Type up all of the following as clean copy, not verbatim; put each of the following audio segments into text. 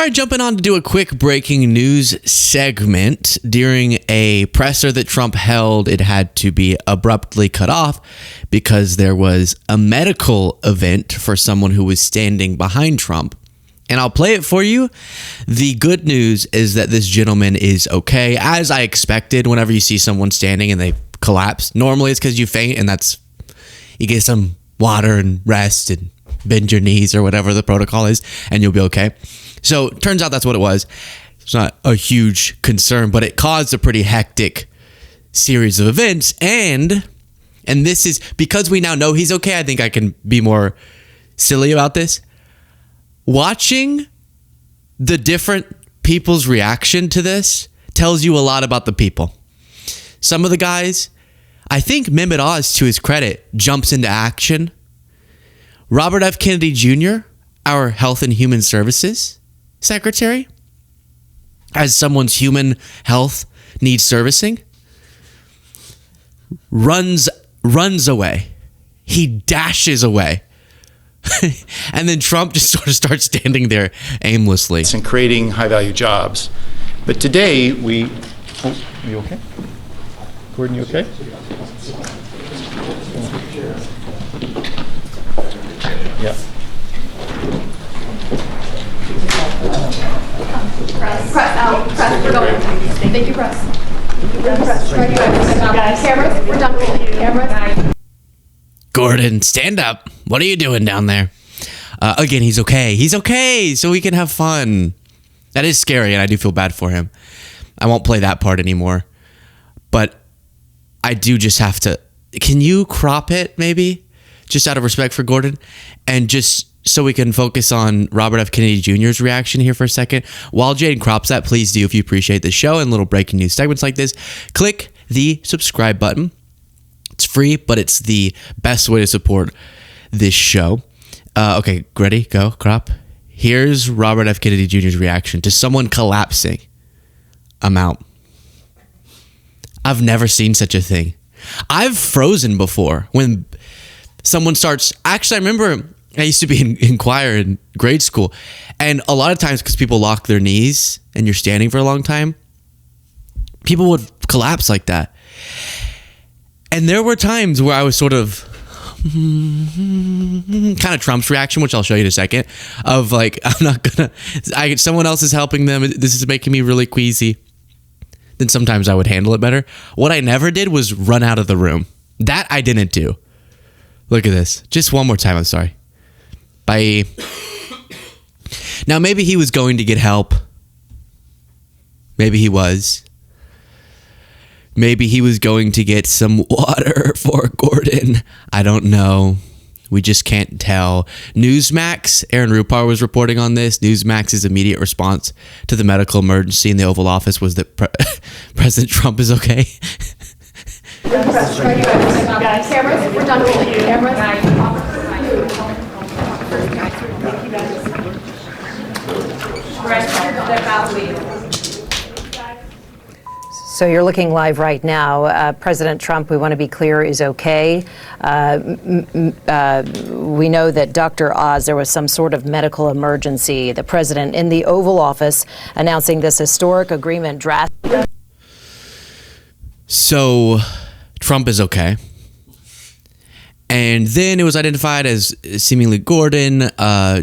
All right, jumping on to do a quick breaking news segment. During a presser that Trump held, it had to be abruptly cut off because there was a medical event for someone who was standing behind Trump. And I'll play it for you. The good news is that this gentleman is okay. As I expected, whenever you see someone standing and they collapse, normally it's because you faint, and you get some water and rest and bend your knees or whatever the protocol is, and you'll be okay. So turns out that's what it was. It's not a huge concern, but it caused a pretty hectic series of events. And this is because we now know he's okay. I think I can be more silly about this. Watching the different people's reaction to this tells you a lot about the people. Some of the guys, I think Mehmet Oz, to his credit, jumps into action. Robert F. Kennedy Jr., our Health and Human Services Secretary, as someone's human health needs servicing, runs away. He dashes away. And then Trump just sort of starts standing there aimlessly. And creating high-value jobs. But today we... Oh, are you okay? Gordon, you okay? Yeah. Press, we're going. Thank you, press. Cameras, we're done. Cameras. Gordon, stand up. What are you doing down there? Again, he's okay. He's okay, so we can have fun. That is scary, and I do feel bad for him. I won't play that part anymore. But I do just have to... Can you crop it, maybe? Just out of respect for Gordon? And just so we can focus on Robert F. Kennedy Jr.'s reaction here for a second. While Jaden crops that, please do, if you appreciate the show and little breaking news segments like this, click the subscribe button. It's free, but it's the best way to support this show. Okay, ready? Go, crop. Here's Robert F. Kennedy Jr.'s reaction to someone collapsing. I'm out. I've never seen such a thing. I've frozen before when someone starts... Actually, I remember I used to be in choir in grade school, and a lot of times because people lock their knees and you're standing for a long time, people would collapse like that. And there were times where I was sort of kind of Trump's reaction, which I'll show you in a second, of like, I'm not gonna... someone else is helping them. This is making me really queasy. Then sometimes I would handle it better. What I never did was run out of the room. That I didn't do. Look at this. Just one more time. I'm sorry. Bye. Now, maybe he was going to get help. Maybe he was. Maybe he was going to get some water for Gordon. I don't know. We just can't tell. Newsmax, Aaron Rupar was reporting on this. Newsmax's immediate response to the medical emergency in the Oval Office was that President Trump is okay. Cameras, we're done. So you're looking live right now. President Trump, we want to be clear, is okay. We know that Dr. Oz, there was some sort of medical emergency. The president in the Oval Office announcing this historic agreement draft. So Trump is okay. And then it was identified as seemingly Gordon.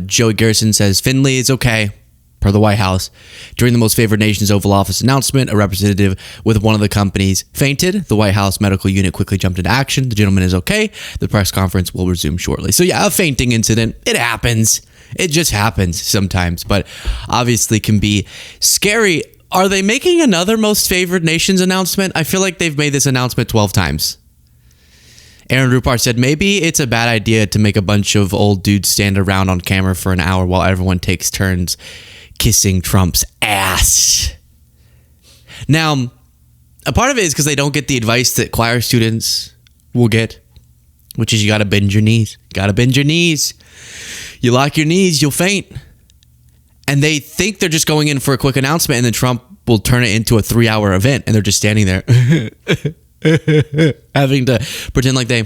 Joey Garrison says Findlay is okay, per the White House. During the Most Favored Nations Oval Office announcement, a representative with one of the companies fainted. The White House medical unit quickly jumped into action. The gentleman is okay. The press conference will resume shortly. So yeah, a fainting incident. It happens. It just happens sometimes, but obviously can be scary. Are they making another Most Favored Nations announcement? I feel like they've made this announcement 12 times. Aaron Rupar said, maybe it's a bad idea to make a bunch of old dudes stand around on camera for an hour while everyone takes turns kissing Trump's ass. Now, a part of it is because they don't get the advice that choir students will get, which is you got to bend your knees. Got to bend your knees. You lock your knees, you'll faint. And they think they're just going in for a quick announcement, and then Trump will turn it into a 3-hour event, and they're just standing there having to pretend like they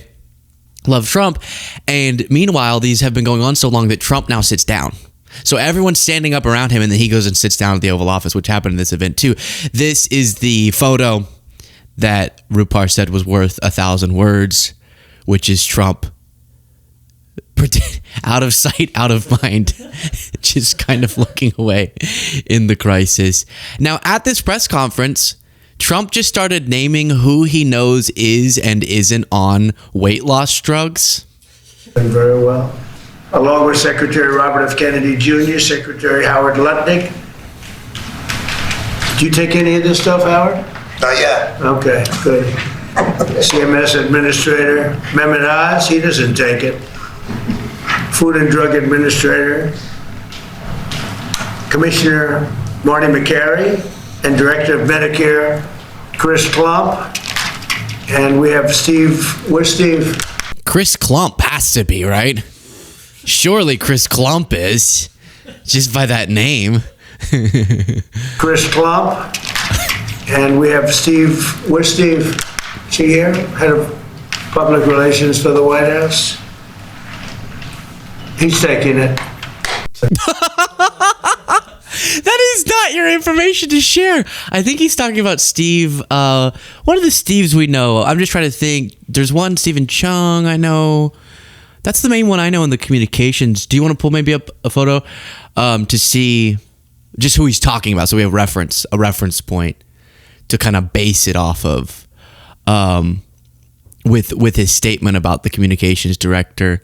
love Trump. And meanwhile, these have been going on so long that Trump now sits down. So everyone's standing up around him, and then he goes and sits down at the Oval Office, which happened in this event too. This is the photo that Rupar said was worth 1,000 words, which is Trump out of sight, out of mind, just kind of looking away in the crisis. Now, at this press conference, Trump just started naming who he knows is and isn't on weight loss drugs. Very well. Along with Secretary Robert F. Kennedy Jr., Secretary Howard Lutnick. Did you take any of this stuff, Howard? Not yet. Okay, good. CMS Administrator Mehmet Oz, he doesn't take it. Food and Drug Administrator Commissioner Marty McCary, and Director of Medicare Chris Klump. And we have Steve. Where's Steve? Chris Klump has to be, right? Surely Chris Klump is, just by that name. Chris Klump. And we have Steve. Where's Steve? Is he here? Head of Public Relations for the White House. He's taking it. That is not your information to share. I think he's talking about Steve. What are the Steves we know? I'm just trying to think. There's one Stephen Chung I know. That's the main one I know in the communications. Do you want to pull maybe up a photo to see just who he's talking about, so we have a reference point to kind of base it off of with his statement about the communications director,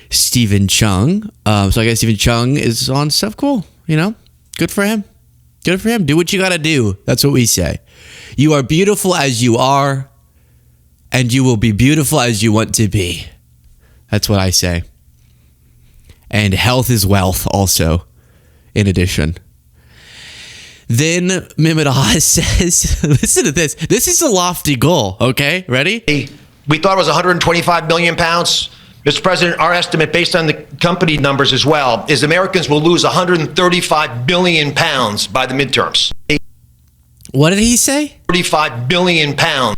Stephen Chung. So I guess Stephen Chung is on stuff. Cool, you know, good for him. Good for him. Do what you got to do. That's what we say. You are beautiful as you are, and you will be beautiful as you want to be. That's what I say. And health is wealth also, in addition. Then Mehmet Oz says, listen to this. This is a lofty goal, okay? Ready? We thought it was 125 million pounds. Mr. President, our estimate, based on the company numbers as well, is Americans will lose 135 billion pounds by the midterms. What did he say? 35 billion pounds.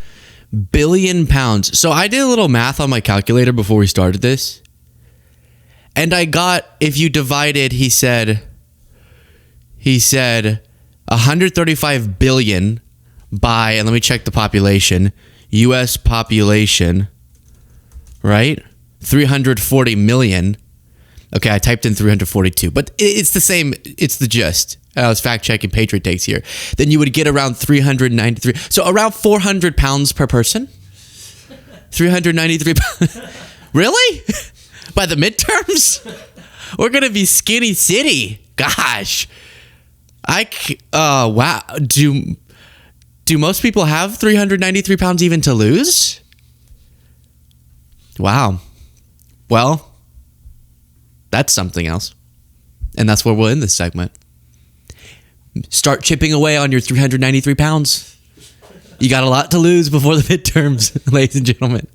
Billion pounds. So I did a little math on my calculator before we started this. And I got, if you divided, he said 135 billion by, and let me check the population, U.S. population, right? 340 million. Okay, I typed in 342, but it's the same. It's the gist. I was fact checking Patriot Takes here. Then you would get around 393. So around 400 pounds per person. 393 pounds. Really? By the midterms? We're going to be skinny city. Gosh. Wow. Do most people have 393 pounds even to lose? Wow. Well, that's something else. And that's where we'll end this segment. Start chipping away on your 393 pounds. You got a lot to lose before the midterms, ladies and gentlemen.